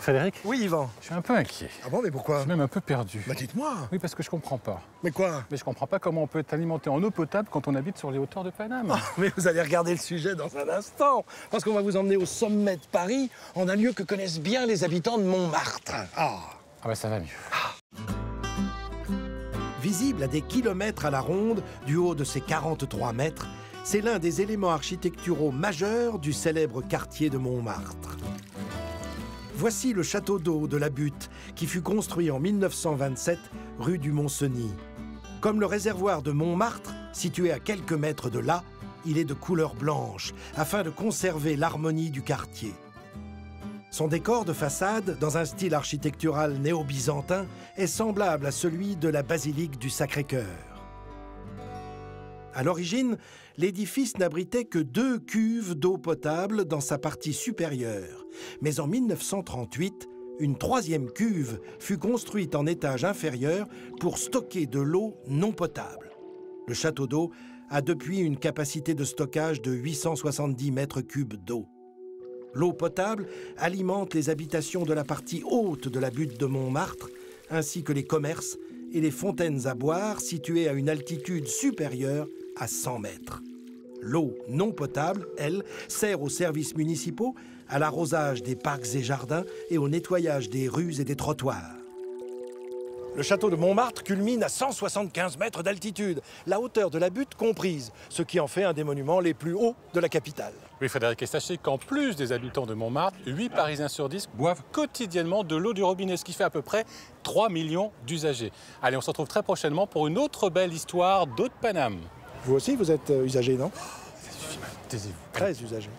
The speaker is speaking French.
Frédéric? Oui, Yvan. Je suis un peu inquiet. Ah bon, mais pourquoi? Je suis même un peu perdu. Bah dites-moi. Oui, parce que je comprends pas. Mais quoi? Mais je comprends pas comment on peut être alimenté en eau potable quand on habite sur les hauteurs de Paname. Ah, mais vous allez regarder le sujet dans un instant. Parce qu'on va vous emmener au sommet de Paris, en un lieu que connaissent bien les habitants de Montmartre. Ah bah ça va mieux. Visible à des kilomètres à la ronde, du haut de ses 43 mètres, c'est l'un des éléments architecturaux majeurs du célèbre quartier de Montmartre. Voici le château d'eau de la Butte, qui fut construit en 1927, rue du Mont-Cenis. Comme le réservoir de Montmartre, situé à quelques mètres de là, il est de couleur blanche, afin de conserver l'harmonie du quartier. Son décor de façade, dans un style architectural néo-byzantin, est semblable à celui de la basilique du Sacré-Cœur. À l'origine, l'édifice n'abritait que 2 cuves d'eau potable dans sa partie supérieure. Mais en 1938, une 3e cuve fut construite en étage inférieur pour stocker de l'eau non potable. Le château d'eau a depuis une capacité de stockage de 870 mètres cubes d'eau. L'eau potable alimente les habitations de la partie haute de la butte de Montmartre, ainsi que les commerces et les fontaines à boire situées à une altitude supérieure à 100 mètres. L'eau non potable, elle, sert aux services municipaux, à l'arrosage des parcs et jardins et au nettoyage des rues et des trottoirs. Le château de Montmartre culmine à 175 mètres d'altitude, la hauteur de la butte comprise, ce qui en fait un des monuments les plus hauts de la capitale. Oui, Frédéric, et sachez qu'en plus des habitants de Montmartre, 8 Parisiens sur 10 boivent quotidiennement de l'eau du robinet, ce qui fait à peu près 3 millions d'usagers. Allez, on se retrouve très prochainement pour une autre belle histoire d'eau de Paname. Vous aussi, vous êtes usagé, non? Ça suffit, taisez-vous. Très usagé.